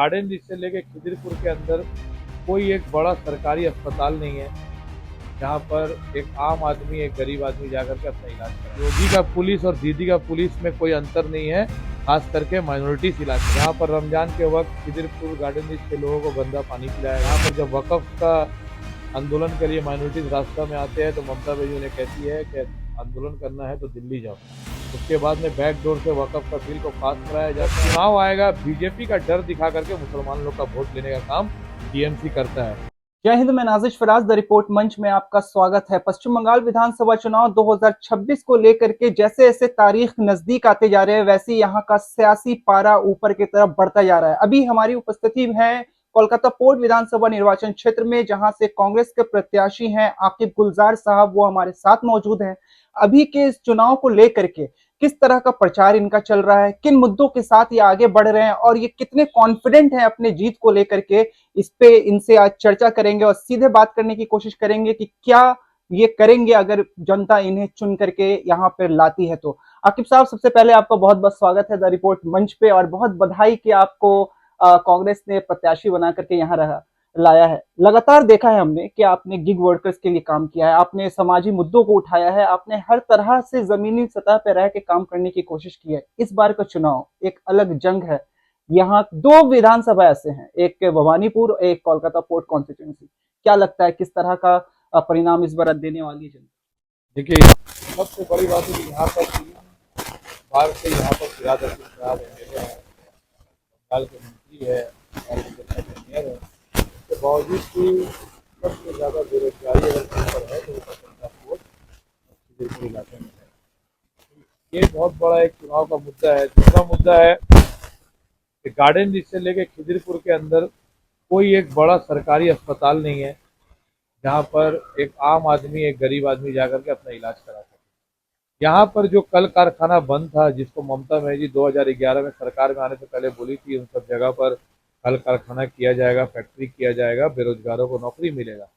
Garden rich से लेके खिदिरपुर के अंदर कोई एक बड़ा सरकारी अस्पताल नहीं है जहाँ पर एक आम आदमी एक गरीब आदमी जाकर के अपना इलाज कराए। योगी का पुलिस और दीदी का पुलिस में कोई अंतर नहीं है, खास करके माइनॉरिटीज इलाके। यहाँ पर रमजान के वक्त खिदिरपुर गार्डन रिच के लोगों को गंदा पानी पिलाया। यहाँ पर जब वकफ का आंदोलन के लिए माइनॉरिटीज रास्ता में आते हैं तो ममता बनर्जी उन्हें कहती है कि आंदोलन करना है तो दिल्ली जाओ। उसके बाद में बैकडोर से वकफ का बिल को पास कराया जाता है। चुनाव आएगा, बीजेपी का डर दिखा करके मुसलमान लोग का वोट लेने का काम टीएमसी करता है। जय हिंद। मैं नाजिश फराज द रिपोर्ट मंच में आपका स्वागत है। पश्चिम बंगाल विधानसभा चुनाव 2026 को लेकर के जैसे जैसे तारीख नजदीक आते जा रहे हैं वैसे यहाँ का सियासी पारा ऊपर की तरफ बढ़ता जा रहा है। अभी हमारी उपस्थिति है कोलकाता पोर्ट विधानसभा निर्वाचन क्षेत्र में, जहां से कांग्रेस के प्रत्याशी हैं आकिब गुलजार साहब, वो हमारे साथ मौजूद हैं। अभी के इस चुनाव को लेकर के किस तरह का प्रचार इनका चल रहा है, किन मुद्दों के साथ ये आगे बढ़ रहे हैं और ये कितने कॉन्फिडेंट हैं अपने जीत को लेकर के, इस पे इनसे आज चर्चा करेंगे और सीधे बात करने की कोशिश करेंगे कि क्या ये करेंगे अगर जनता इन्हें चुन करके यहाँ पर लाती है तो। आकिब साहब, सबसे पहले आपका बहुत बहुत स्वागत है द रिपोर्ट मंच पे और बहुत बधाई कि आपको कांग्रेस ने प्रत्याशी बना करके यहाँ लाया है। लगातार देखा है हमने कि आपने गिग वर्कर्स के लिए काम किया है, आपने समाजी मुद्दों को उठाया है, आपने हर तरह से जमीनी सतह पर रह के काम करने की कोशिश की है। इस बार का चुनाव एक अलग जंग है। यहाँ दो विधानसभा ऐसे हैं, एक भवानीपुर, एक कोलकाता पोर्ट कॉन्स्टिट्यूंसी। क्या लगता है किस तरह का परिणाम इस बार देने वाली है जनता? देखिए, सबसे बड़ी बात है कि यहाँ पर बाहर से यहाँ पर फिराद बंगाल के मंत्री है और मेयर है, इसके बावजूद भी सबसे ज़्यादा बेरोजगारी अगर कहीं पर है तो वो कोलकाता पोर्ट खिदिरपुर इलाके में है। ये बहुत बड़ा एक चुनाव का मुद्दा है। दूसरा मुद्दा है कि गार्डन रिच से लेके खिदिरपुर के अंदर कोई एक बड़ा सरकारी अस्पताल नहीं है जहाँ पर एक आम आदमी एक गरीब आदमी जाकर के अपना इलाज करा सके। यहाँ पर जो कल कारखाना बंद था, जिसको ममता बनर्जी 2011 में सरकार में आने से पहले बोली थी उन सब जगह पर कल कारखाना किया जाएगा, फैक्ट्री किया जाएगा, बेरोजगारों को नौकरी मिलेगा।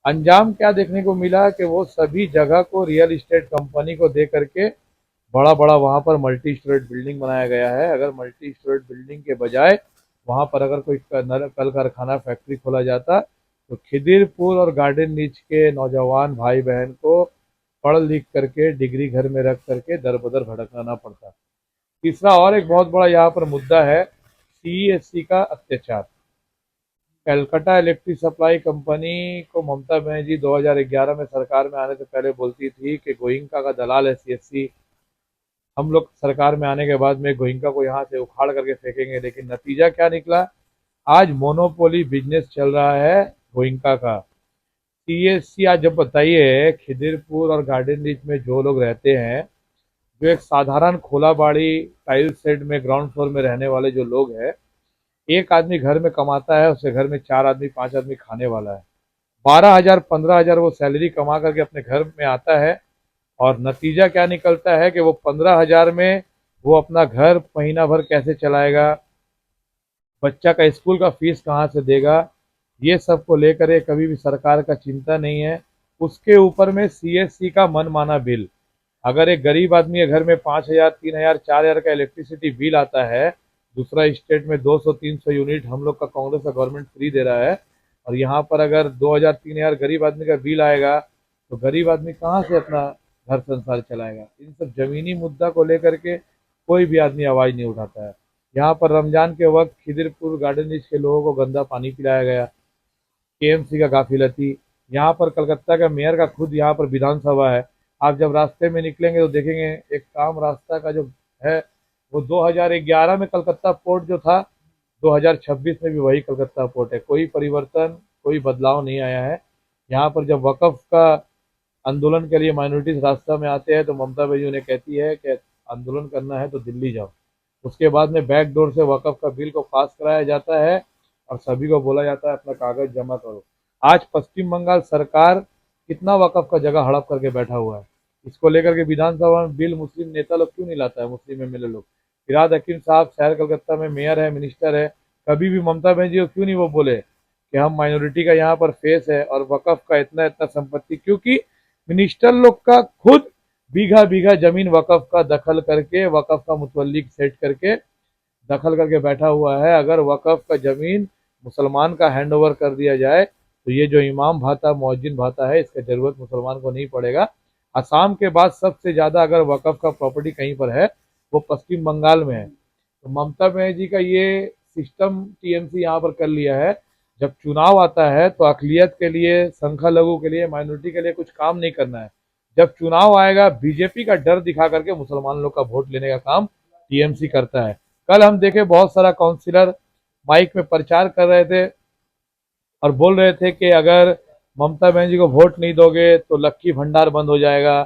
अंजाम क्या देखने को मिला कि वो सभी जगह को रियल इस्टेट कंपनी को दे करके बड़ा बड़ा वहाँ पर मल्टी स्टोरेड बिल्डिंग बनाया गया है। अगर मल्टी स्टोरेड बिल्डिंग के बजाय वहाँ पर अगर कोई कल कारखाना फैक्ट्री खोला जाता तो खिदिरपुर और गार्डन रिच के नौजवान भाई बहन को पढ़ लिख करके डिग्री घर में रख करके दर बदर भटकना ना पड़ता। तीसरा और एक बहुत बड़ा यहाँ पर मुद्दा है सीईएससी का अत्याचार। कलकत्ता इलेक्ट्रिक सप्लाई कंपनी को ममता बनर्जी 2011 में सरकार में आने से पहले बोलती थी कि गोइंका का दलाल है सीएससी, हम लोग सरकार में आने के बाद में गोइंका को यहाँ से उखाड़ करके फेंकेंगे। लेकिन नतीजा क्या निकला? आज मोनोपोली बिजनेस चल रहा है गोइंका का। सीएससी आज जब बताइए खिदिरपुर और गार्डन रिच में जो लोग रहते हैं, जो एक साधारण खोला बाड़ी टाइल सेट में ग्राउंड फ्लोर में रहने वाले जो लोग हैं, एक आदमी घर में कमाता है, उसके घर में 4 आदमी 5 आदमी खाने वाला है। 12,000 15,000 वो सैलरी कमा करके अपने घर में आता है और नतीजा क्या निकलता है कि वो 15,000 में वो अपना घर महीना भर कैसे चलाएगा, बच्चा का स्कूल का फीस कहाँ से देगा, ये सब को लेकर ये कभी भी सरकार का चिंता नहीं है। उसके ऊपर में सीएससी का मनमाना बिल। अगर एक गरीब आदमी के घर में 5,000 3,000 4,000 का इलेक्ट्रिसिटी बिल आता है, दूसरा स्टेट में 200-300 यूनिट हम लोग का कांग्रेस का गवर्नमेंट फ्री दे रहा है, और यहाँ पर अगर 2,000-3,000 गरीब आदमी का बिल आएगा तो गरीब आदमी कहाँ से अपना घर संसार चलाएगा। इन सब जमीनी मुद्दा को लेकर के कोई भी आदमी आवाज़ नहीं उठाता है। यहाँ पर रमजान के वक्त खिदिरपुर गार्डन रिच के लोगों को गंदा पानी पिलाया गया, केएमसी का गाफिलती। यहाँ पर कलकत्ता का मेयर का खुद यहाँ पर विधानसभा है। आप जब रास्ते में निकलेंगे तो देखेंगे एक काम रास्ता का जो है वो 2011 में कलकत्ता पोर्ट जो था, 2026 में भी वही कलकत्ता पोर्ट है। कोई परिवर्तन, कोई बदलाव नहीं आया है। यहाँ पर जब वकफ का आंदोलन के लिए माइनॉरिटीज रास्ता में आते हैं तो ममता बनर्जी उन्हें कहती है कि आंदोलन करना है तो दिल्ली जाओ। उसके बाद में बैकडोर से वकफ का बिल को पास कराया जाता है और सभी को बोला जाता है अपना कागज जमा करो। आज पश्चिम बंगाल सरकार कितना वकफ का जगह हड़प करके बैठा हुआ है। इसको लेकर के विधानसभा में बिल मुस्लिम नेता लोग क्यों नहीं लाता है, मुस्लिम एमएलए लोग। फिराद हकीम साहब शहर कलकत्ता में मेयर है, मिनिस्टर है, कभी भी ममता बनर्जी को क्यों नहीं वो बोले कि हम माइनॉरिटी का यहाँ पर फेस है और वकफ का इतना इतना संपत्ति, क्योंकि मिनिस्टर लोग का खुद बीघा बीघा जमीन वकफ का दखल करके वकफ का मुतवल्ली सेट करके दखल करके बैठा हुआ है। अगर वक़्फ़ का ज़मीन मुसलमान का हैंड ओवर कर दिया जाए तो ये जो इमाम भाता मुअज्जिन भाता है इसका ज़रूरत मुसलमान को नहीं पड़ेगा। असम के बाद सबसे ज़्यादा अगर वक़्फ़ का प्रॉपर्टी कहीं पर है वो पश्चिम बंगाल में है। तो ममता बनर्जी का ये सिस्टम टीएमसी यहाँ पर कर लिया है। जब चुनाव आता है तो अक़लियत के लिए, संख्यालघु के लिए, माइनॉरिटी के लिए कुछ काम नहीं करना है। जब चुनाव आएगा बीजेपी का डर दिखा करके मुसलमान लोग का वोट लेने का काम टीएमसी करता है। कल हम देखे बहुत सारा काउंसिलर माइक में प्रचार कर रहे थे और बोल रहे थे कि अगर ममता बनर्जी को वोट नहीं दोगे तो लक्की भंडार बंद हो जाएगा,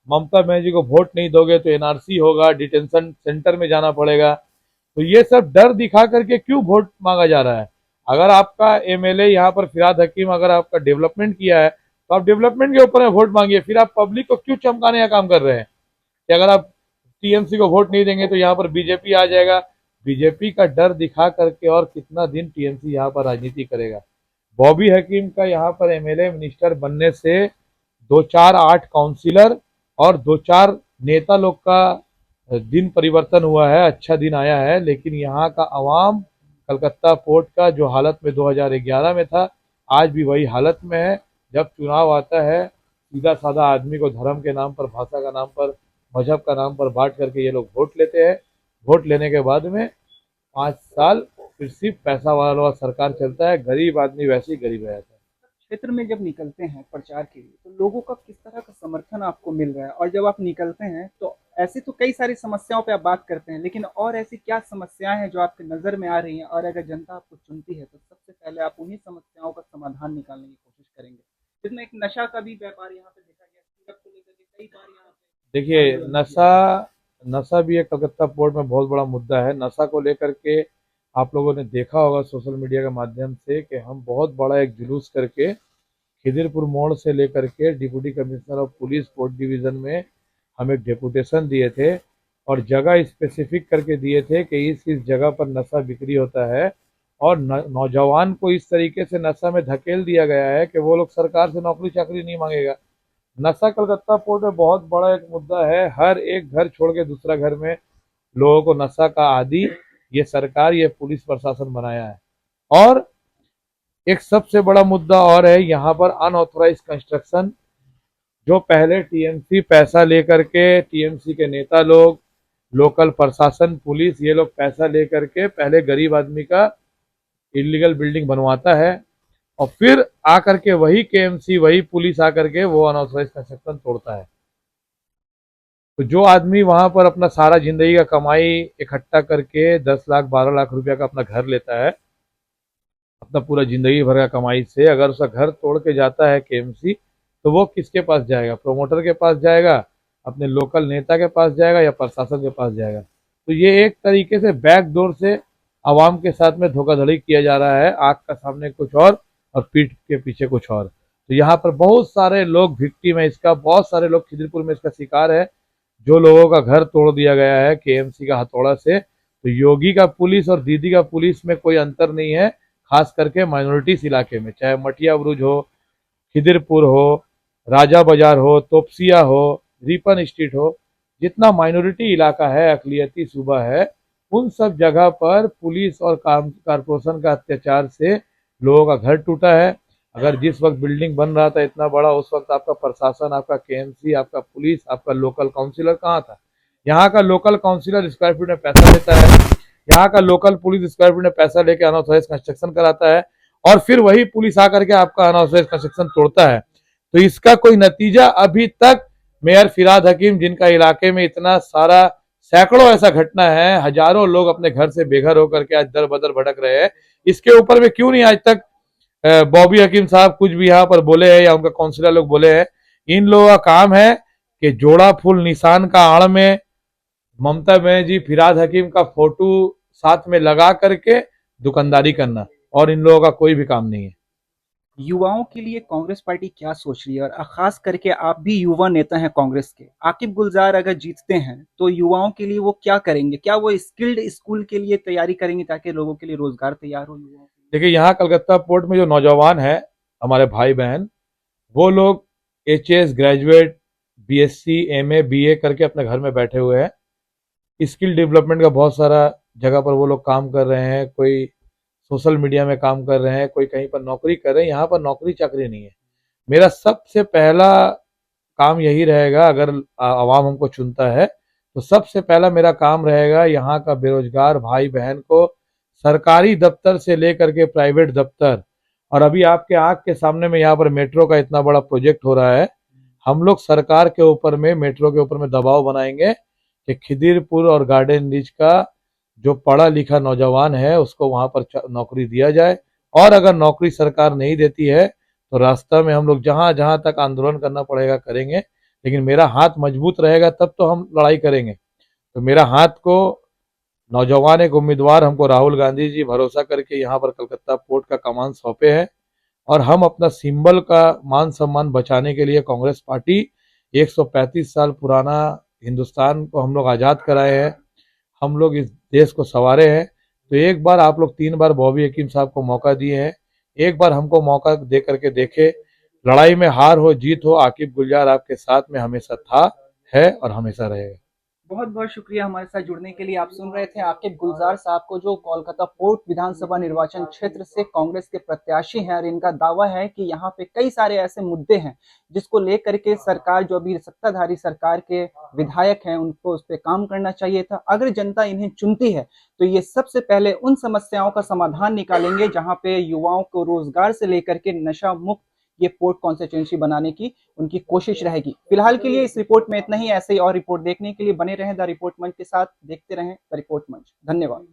ममता बनर्जी को वोट नहीं दोगे तो एनआरसी होगा, डिटेंशन सेंटर में जाना पड़ेगा। तो ये सब डर दिखा करके क्यों वोट मांगा जा रहा है? अगर आपका एमएलए यहाँ पर फिराद हकीम अगर आपका डेवलपमेंट किया है तो आप डेवलपमेंट के ऊपर में वोट मांगिए। फिर आप पब्लिक को क्यों चमकाने का काम कर रहे हैं कि अगर आप टीएमसी को वोट नहीं देंगे तो यहाँ पर बीजेपी आ जाएगा? बीजेपी का डर दिखा करके और कितना दिन टीएमसी यहाँ पर राजनीति करेगा? बॉबी हकीम का यहाँ पर एमएलए मिनिस्टर बनने से 2-4-8 काउंसिलर और 2-4 नेता लोग का दिन परिवर्तन हुआ है, अच्छा दिन आया है। लेकिन यहाँ का अवाम कलकत्ता पोर्ट का जो हालत में 2011 में था आज भी वही हालत में है। जब चुनाव आता है सीधा साधा आदमी को धर्म के नाम पर, भाषा का नाम पर, मजहब का नाम पर बांट करके ये लोग वोट लेते हैं। वोट लेने के बाद में 5 साल फिर सिर्फ पैसा वाला सरकार चलता है, गरीब आदमी वैसे ही गरीब रहता है। क्षेत्र में जब निकलते हैं प्रचार के लिए तो लोगों का किस तरह का समर्थन आपको मिल रहा है? और जब आप निकलते हैं तो ऐसी तो कई सारी समस्याओं पे आप बात करते हैं, लेकिन और ऐसी क्या समस्याएं हैं जो आपके नज़र में आ रही हैं और अगर जनता आपको चुनती है तो सबसे पहले आप उन्हीं समस्याओं का समाधान निकालने की कोशिश करेंगे? जिसमें एक नशा का भी व्यापार यहाँ पे देखा गया, सिगरेट को लेकर के कई बार यहाँ पे देखिए, नशा नशा भी एक कलकत्ता पोर्ट में बहुत बड़ा मुद्दा है। नशा को लेकर के आप लोगों ने देखा होगा सोशल मीडिया के माध्यम से कि हम बहुत बड़ा एक जुलूस करके खिदिरपुर मोड़ से लेकर के deputy commissioner of police port division में हम एक डेपुटेशन दिए थे और जगह स्पेसिफिक करके दिए थे कि इस जगह पर नशा बिक्री होता है और नौजवान को इस तरीके से नशा में धकेल दिया गया है कि वो लोग सरकार से नौकरी चाकरी नहीं मांगेगा। नशा कलकत्ता पोर्ट में बहुत बड़ा एक मुद्दा है। हर एक घर छोड़ के दूसरा घर में लोगों को नशा का आदी ये सरकार, ये पुलिस प्रशासन बनाया है। और एक सबसे बड़ा मुद्दा और है यहाँ पर अनऑथराइज कंस्ट्रक्शन। जो पहले टीएमसी पैसा लेकर के, टीएमसी के नेता लोग, लोकल प्रशासन, पुलिस, ये लोग पैसा लेकर के पहले गरीब आदमी का इलीगल बिल्डिंग बनवाता है और फिर आकर के वही केएमसी, वही पुलिस आकर के वो अनऑथराइज कंस्ट्रक्शन तोड़ता है। तो जो आदमी वहां पर अपना सारा जिंदगी का कमाई इकट्ठा करके 10 लाख 12 लाख रुपया का अपना घर लेता है, अपना पूरा जिंदगी भर का कमाई से, अगर उसका घर तोड़ के जाता है केएमसी तो वो किसके पास जाएगा? प्रोमोटर के पास जाएगा, अपने लोकल नेता के पास जाएगा या प्रशासन के पास जाएगा? तो ये एक तरीके से बैकडोर से आवाम के साथ में धोखाधड़ी किया जा रहा है। आंख का सामने कुछ और पीठ के पीछे कुछ और। तो यहाँ पर बहुत सारे लोग विक्टिम है इसका, बहुत सारे लोग खिदिरपुर में इसका शिकार है। जो लोगों का घर तोड़ दिया गया है केएमसी का हथौड़ा से। तो योगी का पुलिस और दीदी का पुलिस में कोई अंतर नहीं है, खास करके माइनॉरिटीज इलाके में, चाहे मटिया बुरुज हो, खिदिरपुर हो, राजा बाजार हो, तोपसिया हो, रिपन स्ट्रीट हो, जितना माइनॉरिटी इलाका है, अकलियती सूबा है, उन सब जगह पर पुलिस और कारपोरेशन का अत्याचार से लोगों का घर टूटा है। अगर जिस वक्त बिल्डिंग बन रहा था इतना बड़ा, उस वक्त आपका प्रशासन, आपका केएमसी, आपका पुलिस, आपका लोकल काउंसिलर कहाँ था? यहाँ का लोकल काउंसिलर स्क्वायर फीट में पैसा लेता है, यहाँ का लोकल पुलिस स्क्वायर फीट में पैसा लेके अनऑथराइज कंस्ट्रक्शन कराता है और फिर वही पुलिस आकर के आपका अनऑथराइज कंस्ट्रक्शन तोड़ता है। तो इसका कोई नतीजा अभी तक मेयर फिराद हकीम, जिनका इलाके में इतना सारा सैकड़ों ऐसा घटना है, हजारों लोग अपने घर से बेघर होकर के आज दर बदर भटक रहे हैं, इसके ऊपर में क्यों नहीं आज तक बॉबी हकीम साहब कुछ भी यहाँ पर बोले हैं या उनका काउंसिलर लोग बोले हैं? इन लोगों का काम है कि जोड़ा फूल निशान का आड़ में ममता बनर्जी, फिराद हकीम का फोटो साथ में लगा करके दुकानदारी करना, और इन लोगों का कोई भी काम नहीं है। युवाओं के लिए कांग्रेस पार्टी क्या सोच रही है? और खास करके आप भी युवा नेता हैं कांग्रेस के, आकिब गुलजार अगर जीतते हैं तो युवाओं के लिए वो क्या करेंगे? क्या वो स्किल्ड स्कूल के लिए तैयारी करेंगे ताकि लोगों के लिए रोजगार तैयार हो युवाओं के लिए? देखिए, यहाँ कलकत्ता पोर्ट में जो नौजवान है, हमारे भाई बहन, वो लोग HS graduate, BSc, MA, BA करके अपने घर में बैठे हुए हैं। स्किल डेवलपमेंट का बहुत सारा जगह पर वो लोग काम कर रहे हैं, कोई सोशल मीडिया में काम कर रहे हैं, कोई कहीं पर नौकरी कर रहे हैं। यहाँ पर नौकरी चाकरी नहीं है। मेरा सबसे पहला काम यही रहेगा, अगर आवाम हमको चुनता है तो सबसे पहला मेरा काम रहेगा यहाँ का बेरोजगार भाई बहन को सरकारी दफ्तर से लेकर के प्राइवेट दफ्तर, और अभी आपके आंख के सामने में यहाँ पर मेट्रो का इतना बड़ा प्रोजेक्ट हो रहा है, हम लोग सरकार के ऊपर में, मेट्रो के ऊपर में दबाव बनाएंगे कि खिदिरपुर और गार्डन रीच का जो पढ़ा लिखा नौजवान है उसको वहां पर नौकरी दिया जाए। और अगर नौकरी सरकार नहीं देती है तो रास्ता में हम लोग जहां जहां तक आंदोलन करना पड़ेगा करेंगे, लेकिन मेरा हाथ मजबूत रहेगा तब तो हम लड़ाई करेंगे। तो मेरा हाथ को नौजवान एक उम्मीदवार हमको राहुल गांधी जी भरोसा करके यहाँ पर कलकत्ता पोर्ट का कमान सौंपे हैं, और हम अपना सिंबल का मान सम्मान बचाने के लिए कांग्रेस पार्टी 135 साल पुराना हिंदुस्तान को हम लोग आज़ाद कराए हैं, हम लोग इस देश को संवारे हैं। तो एक बार आप लोग 3 बार बॉबी हकीम साहब को मौका दिए हैं, एक बार हमको मौका दे करके देखे। लड़ाई में हार हो जीत हो, आकिब गुलजार आपके साथ में हमेशा था, है और हमेशा रहेगा। बहुत बहुत शुक्रिया हमारे साथ जुड़ने के लिए। आप सुन रहे थे आकिब गुलजार साहब को, जो कोलकाता पोर्ट विधानसभा निर्वाचन क्षेत्र से कांग्रेस के प्रत्याशी हैं, और इनका दावा है कि यहाँ पे कई सारे ऐसे मुद्दे हैं जिसको लेकर के सरकार, जो अभी सत्ताधारी सरकार के विधायक हैं, उनको उस पर काम करना चाहिए था। अगर जनता इन्हें चुनती है तो ये सबसे पहले उन समस्याओं का समाधान निकालेंगे जहाँ पे युवाओं को रोजगार से लेकर के नशा मुक्त ये पोर्ट कॉन्स्टिट्यूंसी बनाने की उनकी कोशिश रहेगी। फिलहाल के लिए इस रिपोर्ट में इतना ही। ऐसे ही और रिपोर्ट देखने के लिए बने रहें द रिपोर्ट मंच के साथ। देखते रहें द रिपोर्ट मंच। धन्यवाद।